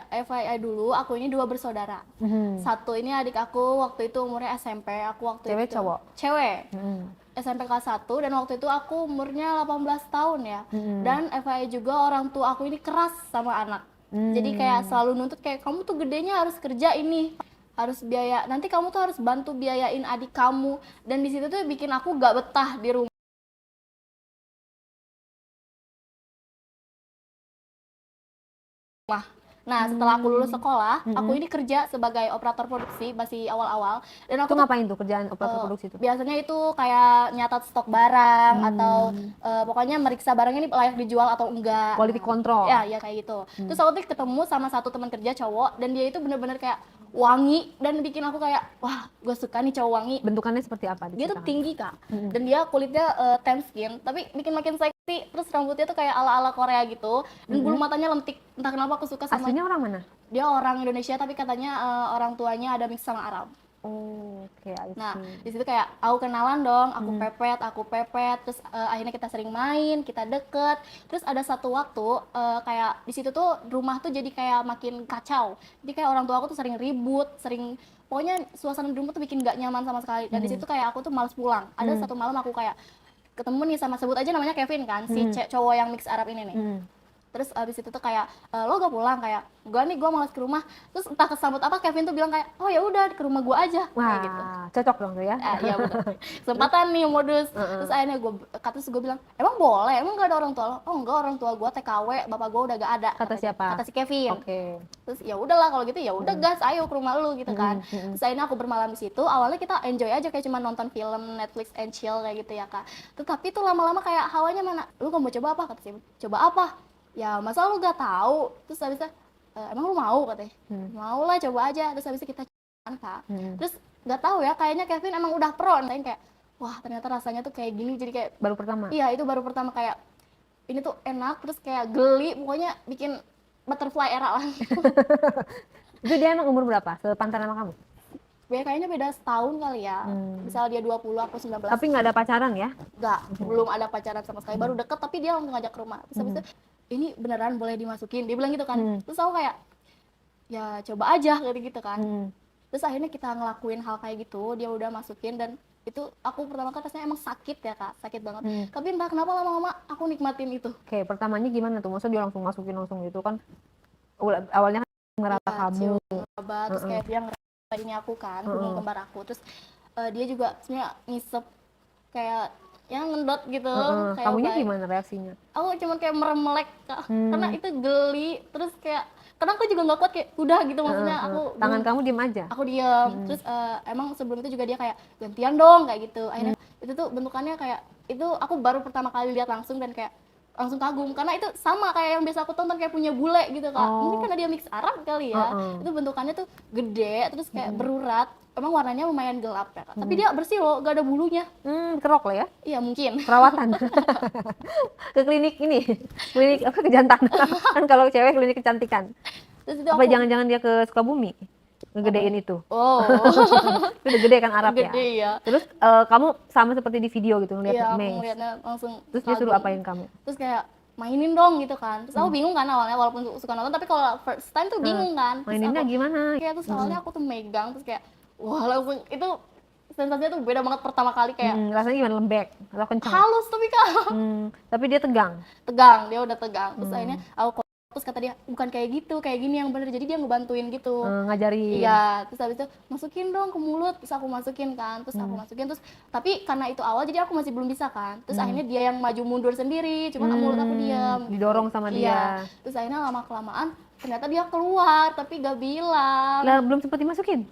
FYI dulu, aku ini 2 bersaudara. Satu ini adik aku waktu itu umurnya SMP, aku waktu Cewek itu cowok? Cewek. SMP kelas 1 dan waktu itu aku umurnya 18 tahun ya. Dan FYI juga orang tua aku ini keras sama anak. Jadi kayak selalu nuntut kayak kamu tuh gedenya harus kerja ini, harus biaya. Nanti kamu tuh harus bantu biayain adik kamu. Dan di situ tuh bikin aku gak betah di rumah. Nah, setelah aku lulus sekolah, aku ini kerja sebagai operator produksi masih awal-awal. Dan Itu aku tuh ngapain tuh kerjaan operator produksi itu? biasanya itu kayak nyatat stok barang atau pokoknya meriksa barangnya ini layak dijual atau enggak. Quality control. Ya kayak gitu. Terus aku tuh ketemu sama satu teman kerja cowok dan dia itu bener-bener kayak wangi dan bikin aku kayak wah, gue suka nih cowok wangi. Bentukannya seperti apa? Dia tuh diceritakan? tinggi kak, dan dia kulitnya tan skin, tapi bikin makin seksi. Terus rambutnya tuh kayak ala-ala Korea gitu, dan bulu matanya lentik. Entah kenapa aku suka sama. Aslinya orang mana? Dia orang Indonesia tapi katanya orang tuanya ada mix sama Arab. Oh, oke, I Nah, see. di situ kayak aku kenalan dong, aku pepet, terus akhirnya kita sering main, kita deket. Terus ada satu waktu kayak di situ tuh rumah tuh jadi kayak makin kacau. Jadi kayak orang tua aku tuh sering ribut, sering pokoknya suasana di rumah tuh bikin gak nyaman sama sekali. Dan di situ kayak aku tuh males pulang. Ada satu malam aku kayak ketemu nih sama, sebut aja namanya Kevin kan, si cowok yang mix Arab ini nih. Terus abis itu tuh kayak lo gak pulang, kayak gue nih gue malas ke rumah. Terus entah kesambut apa Kevin tuh bilang kayak oh ya udah ke rumah gue aja. Wah, Kayak gitu. cocok dong tuh ya. Iya benar. Kesempatan nih modus. Terus akhirnya gue bilang emang boleh, emang gak ada orang tua lo? Oh enggak, orang tua gue TKW, bapak gue udah gak ada. Kata siapa? Kata si Kevin. Oke. Terus ya udahlah kalau gitu, ya udah gas, ayo ke rumah lu gitu kan. Terus akhirnya aku bermalam di situ. Awalnya kita enjoy aja kayak cuma nonton film Netflix and chill kayak gitu ya kak. Tetapi tuh lama-lama kayak hawanya mana? Lu gak mau coba apa? Kata si coba apa? Ya masa lu gak tahu. Terus habisnya emang lu mau katanya. Mau lah, coba aja. Terus habisnya kita coba kak. Terus gak tahu ya, kayaknya Kevin emang udah pro. Kayak wah ternyata rasanya tuh kayak gini. Jadi kayak Baru pertama? iya, itu baru pertama kayak ini tuh enak, terus kayak geli, pokoknya bikin butterfly era lah. Itu dia emang umur berapa? Sepantaran sama kamu? Kayaknya beda setahun kali ya. Misal dia 20, aku 19. Tapi nggak ada pacaran ya? Enggak, belum ada pacaran sama sekali. Baru deket tapi dia langsung ngajak ke rumah. Terus habis itu, ini beneran boleh dimasukin? Dia bilang gitu kan. Terus aku kayak, ya coba aja kayak gitu kan. Terus akhirnya kita ngelakuin hal kayak gitu, dia udah masukin dan itu aku pertama kali rasanya emang sakit ya kak, sakit banget. Tapi entah kenapa lama-lama aku nikmatin itu. Oke, pertamanya gimana tuh? Maksudnya dia langsung masukin langsung gitu kan? Awalnya kan ngerasa kamu. Terus kayak dia ngerasa ini aku kan, hubung kembar aku. Terus dia juga sebenarnya ngisep kayak yang ngendot gitu. Kayak Kamunya gimana reaksinya? Aku cuma kayak meremelek kak, karena itu geli. Terus kayak karena aku juga nggak kuat, kayak udah gitu maksudnya. Aku tangan kamu diem aja? Aku diem. Terus emang sebelum itu juga dia kayak gantian dong kayak gitu. Akhirnya itu tuh bentukannya kayak itu aku baru pertama kali lihat langsung dan kayak langsung kagum karena itu sama kayak yang biasa aku tonton, kayak punya bule gitu kak. Mungkin karena dia mix Arab kali ya. Itu bentukannya tuh gede, terus kayak berurat. Emang warnanya lumayan gelap ya kak. Tapi dia bersih loh, gak ada bulunya. Kerok lah ya? Iya mungkin. Perawatan. Ke klinik ini, klinik apa, kejantanan. Kan kalau cewek klinik kecantikan. Terus itu Apa jangan-jangan dia ke Sukabumi ngegedein itu? Oh. Itu udah gede kan Arab ya? Gede ya. Terus kamu sama seperti di video gitu ngeliat Iya, aku Maze. ngeliatnya langsung Terus dia suruh kagum. apain kamu? Terus kayak mainin dong gitu kan. Terus aku bingung kan awalnya, walaupun suka nonton, tapi kalau first time tuh bingung kan. Terus Maininnya aku, gimana? kayak terus awalnya aku tuh megang, terus kayak wah langsung itu sensasinya tuh beda banget pertama kali, kayak Rasanya gimana, lembek atau kencang? halus tapi kak. Tapi dia tegang. Tegang, dia udah tegang. Terus akhirnya aku terus kata dia bukan kayak gitu, kayak gini yang bener. Jadi dia ngebantuin gitu. Ngajarin. Iya, terus habis itu masukin dong ke mulut, terus aku masukin kan, terus aku masukin, terus tapi karena itu awal jadi aku masih belum bisa kan. Terus akhirnya dia yang maju mundur sendiri, cuma mulut aku diam. Didorong sama dia. Terus akhirnya lama kelamaan ternyata dia keluar tapi gak bilang. Lah belum sempat dimasukin?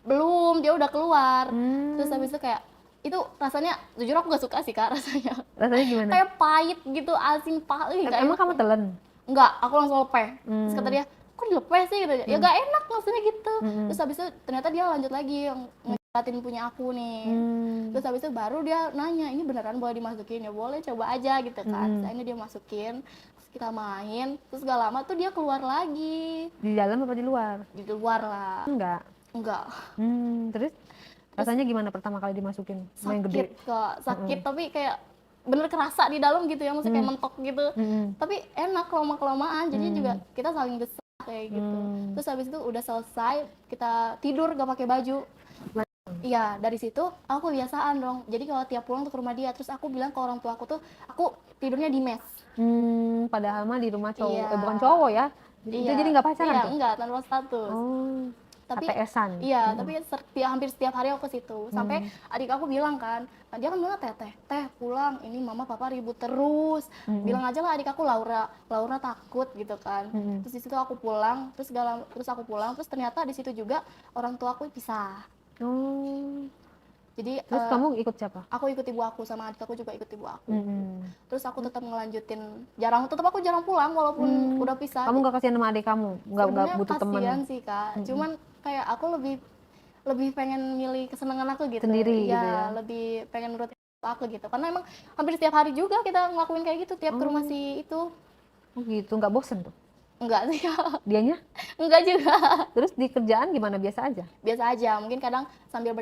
Belum, dia udah keluar. Terus habis itu kayak itu rasanya jujur aku gak suka sih kak rasanya. Rasanya gimana? Kayak pahit gitu, asin pahit. Emang kamu telan? Enggak, aku langsung lepeh. Terus kata dia, kok dilepeh sih? Gitu. Ya gak enak maksudnya gitu. Terus habis itu ternyata dia lanjut lagi yang ngeliatin punya aku nih. Terus habis itu baru dia nanya, ini beneran boleh dimasukin? Ya boleh, coba aja gitu kan. Terus akhirnya dia masukin, terus kita main. Terus gak lama tuh dia keluar lagi. Di dalam apa di luar? Di luar lah. Enggak. Terus rasanya gimana pertama kali dimasukin? Main gede? Sakit kok, sakit tapi kayak bener kerasa di dalam gitu ya, maksudnya kayak mentok gitu. Tapi enak lama-kelamaan, jadi juga kita saling besar kayak gitu. Hmm. Terus habis itu udah selesai kita tidur gak pakai baju. Iya, dari situ aku kebiasaan dong. Jadi kalau tiap pulang tuh ke rumah dia, terus aku bilang ke orang tua aku tuh, aku tidurnya di mes. Padahal mah di rumah cowok, Iya. bukan cowok ya. Itu Iya. jadi nggak pacaran Iya, tuh? enggak tanpa status. Oh, Tapi HTS-an. iya, tapi hampir setiap hari aku ke situ. Sampai Hmm. adik aku bilang kan, dia kan bilang teh pulang, ini mama papa ribut terus. Bilang aja lah adik aku Laura takut gitu kan. Terus di situ aku pulang, terus ternyata di situ juga orang tua aku pisah. Oh, Jadi terus kamu ikut siapa? aku ikut ibu aku, sama adik aku juga ikut ibu aku. Hmm. Terus aku tetap ngelanjutin, aku jarang pulang walaupun udah pisah. Kamu nggak kasihan sama adik kamu? Nggak Sebenarnya butuh teman kasihan sih kak, cuman kayak aku lebih pengen milih kesenangan aku gitu. sendiri Iya, gitu ya? lebih pengen nurut aku gitu, karena emang hampir setiap hari juga kita ngelakuin kayak gitu tiap ke rumah si itu. Oh gitu, nggak bosen tuh? Enggak sih kak, Dianya? enggak juga. Terus di kerjaan gimana, biasa aja? Biasa aja, mungkin kadang sambil